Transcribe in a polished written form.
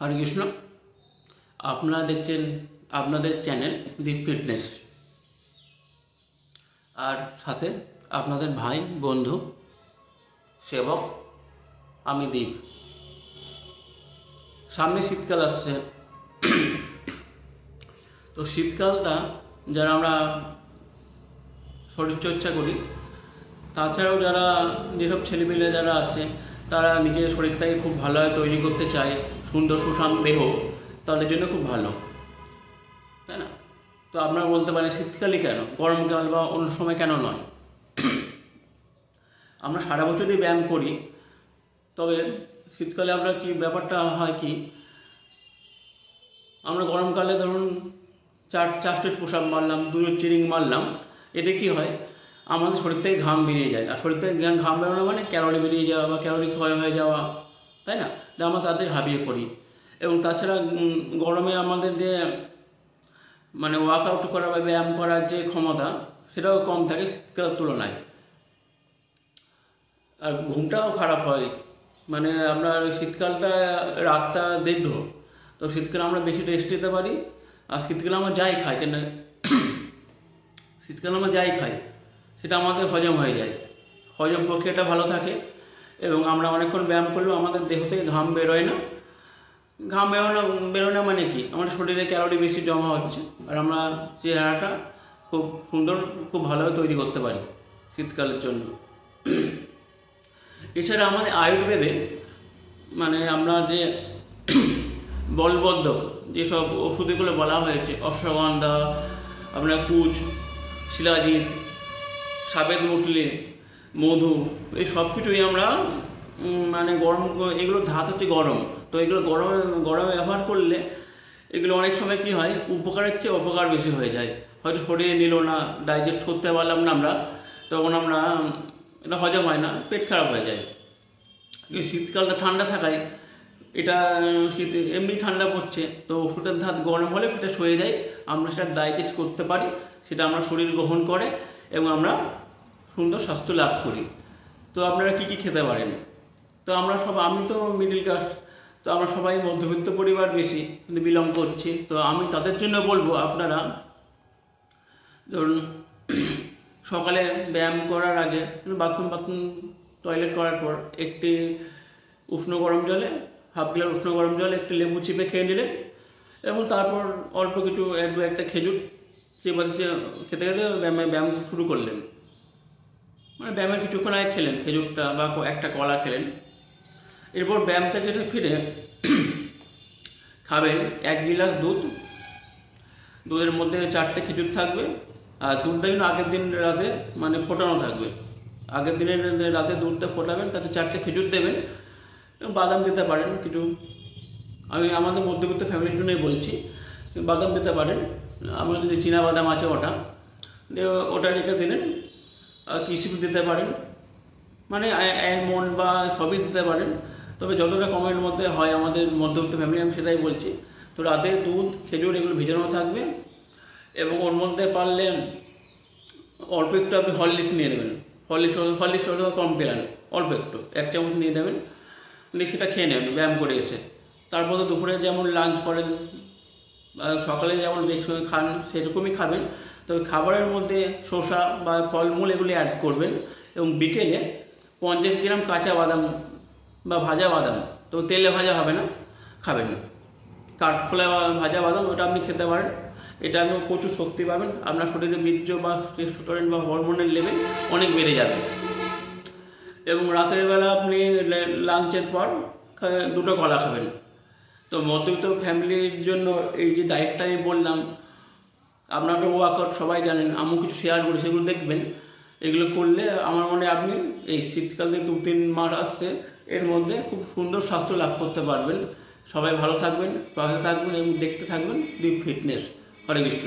হরে কৃষ্ণ। আপনারা দেখছেন আপনাদের চ্যানেল দীপ ফিটনেস, আর সাথে আপনাদের ভাই বন্ধু সেবক আমি দীপ। সামনে শীতকাল আসছে, তো শীতকালটা যারা আমরা শরীরচর্চা করি, তাছাড়াও যারা যেসব ছেলেমেয়ে যারা আছে তারা নিজের শরীরটাকে খুব ভালোভাবে তৈরি করতে চায়, সুন্দর সুঠাম দেহ, তাদের জন্য খুব ভালো, তাই না? তো আপনারা বলতে পারেন শীতকালই কেন, গরমকাল বা অন্য সময় কেন নয়? আমরা সারা বছরই ব্যায়াম করি, তবে শীতকালে আমরা কি ব্যাপারটা হয় কি, আমরা গরমকালে ধরুন চার স্টেপ পুশ আপ মারলাম, 2 চিরিং মারলাম, এতে কি হয়, আমাদের শরীর থেকে ঘাম বেরিয়ে যায়। আর শরীর থেকে ঘাম বেরোনো মানে ক্যালোরি বেরিয়ে যাওয়া বা ক্যালোরি ক্ষয় হয়ে যাওয়া, তাই না? যা আমরা তাদের হাবিয়ে পড়ি। এবং তাছাড়া গরমে আমাদের যে মানে ওয়ার্কআউট করা বা ব্যায়াম করার যে ক্ষমতা, সেটাও কম থাকে শীতকালের তুলনায়। আর ঘুমটাও খারাপ হয়, মানে আপনার শীতকালটা রাতটা দীর্ঘ, তো শীতকালে আমরা বেশি রেস্ট নিতে পারি। আর শীতকালে আমরা যাই খাই কেন, শীতকালে আমরা যাই খাই সেটা আমাদের হজম হয়ে যায়, হজম প্রক্রিয়াটা ভালো থাকে। এবং আমরা অনেকক্ষণ ব্যায়াম করলেও আমাদের দেহ থেকে ঘাম বেরোয় না। ঘাম বেরোয় না মানে কি, আমাদের শরীরে ক্যালোরি বেশি জমা হচ্ছে, আর আমরা চেহারাটা খুব সুন্দর, খুব ভালোভাবে তৈরি করতে পারি শীতকালের জন্য। এছাড়া আমাদের আয়ুর্বেদে মানে আমরা যে বলবদ্ধক যেসব ওষুধগুলো বলা হয়েছে, অশ্বগন্ধা, আপনার কুচ, শিলাজিৎ, সাবেদ মুসলি, মধু, এই সব কিছুই আমরা মানে গরম, এগুলো ধাত হচ্ছে গরম, তো এগুলো গরমে ব্যবহার করলে এগুলো অনেক সময় কি হয়, উপকারের চেয়ে অপকার বেশি হয়ে যায়। হয়তো শরীরে নিল না, ডাইজেস্ট করতে পারলাম না আমরা, তখন আমরা এটা হজম হয় না, পেট খারাপ হয়ে যায়। শীতকালটা ঠান্ডা থাকায়, এটা শীত এমনি ঠান্ডা পড়ছে, তো ওষুধের ধাত গরম হলে সেটা সয়ে যায়, আমরা সেটা ডাইজেস্ট করতে পারি, সেটা আমরা শরীর গ্রহণ করে এবং আমরা সুন্দর স্বাস্থ্য লাভ করি। তো আপনারা কি কি খেতে পারেন? তো আমরা সব, আমি তো মিডিল ক্লাস, তো আমরা সবাই মধ্যবিত্ত পরিবার বেশি কিন্তু বিলং করছি, তো আমি তাদের জন্য বলবো, আপনারা ধরুন সকালে ব্যায়াম করার আগে বাথরুম টয়লেট করার পর একটি উষ্ণ গরম জলে, হাফ গ্লাস উষ্ণ গরম জলে একটি লেবু চিপে খেয়ে নিলেন, এবং তারপর অল্প কিছু একটা খেজুর চেপে খেতে খেতে ব্যায়াম শুরু করলেন। মানে ব্যায়ামের কিছুক্ষণ আগে খেলেন খেজুরটা বা একটা কলা খেলেন। এরপর ব্যায়াম থেকে ফিরে খাবেন 1 গিলাস দুধ, দুধের মধ্যে 4টে খেজুর থাকবে। আর দুধটা কিন্তু আগের দিন রাতে মানে ফোটানো থাকবে, আগের দিনের রাতে দুধটা ফোটাবেন, তাতে 4টে খেজুর দেবেন, এবং বাদাম দিতে পারেন কিছু, আমি আমাদের মধ্যবিত্ত ফ্যামিলির জন্যই বলছি, বাদাম দিতে পারেন, আমার যে চীনা বাদাম আছে ওটা রেখে দিলেন। আর কিশমিশ দিতে পারেন, মানে অ্যালমন্ড বা সবই দিতে পারেন, তবে যতটা কমের মধ্যে হয় আমাদের মধ্যবিত্ত ফ্যামিলি, আমি সেটাই বলছি। তো রাতে দুধ, খেজুর এগুলো ভিজানো থাকবে, এবং ওর মধ্যে পারলে অল্প একটু আপনি হরলিক্স নিয়ে নেবেন, হরলিক্স অথবা কমপ্লেন অল্প একটু 1 চামচ নিয়ে নেবেন, দিয়ে সেটা খেয়ে নেবেন ব্যায়াম করে এসে। তারপর তো দুপুরে যেমন লাঞ্চ করেন, সকালে যেমন ব্রেকফাস্ট খান সেরকমই খাবেন, তবে খাবারের মধ্যে শসা বা ফলমূল এগুলি অ্যাড করবেন। এবং বিকেলে 50 গ্রাম কাঁচা বাদাম বা ভাজা বাদাম, তো তেলে ভাজা হবে না, খাবেন কাঠখোলা ভাজা বাদাম, ওটা আপনি খেতে পারেন। এটা আপনি প্রচুর শক্তি পাবেন, আপনার শরীরে বীর্য বা টেস্টোস্টেরন বা হরমোনের লেভেল অনেক বেড়ে যাবে। এবং রাতের বেলা আপনি লাঞ্চের পর 2টো কলা খাবেন। তো মধ্যবিত্ত ফ্যামিলির জন্য এই যে ডায়েটটা আমি বললাম, আপনারা ওয়ার্কআউট সবাই জানেন, আমিও কিছু শেয়ার করি, সেগুলো দেখবেন। এগুলো করলে আমার মনে হয় আপনি এই শীতকাল থেকে 2-3 মাস আসছে, এর মধ্যে খুব সুন্দর স্বাস্থ্য লাভ করতে পারবেন। সবাই ভালো থাকবেন, সুস্থ থাকবেন এবং দেখতে থাকবেন দীপ ফিটনেস। হরে কৃষ্ণ।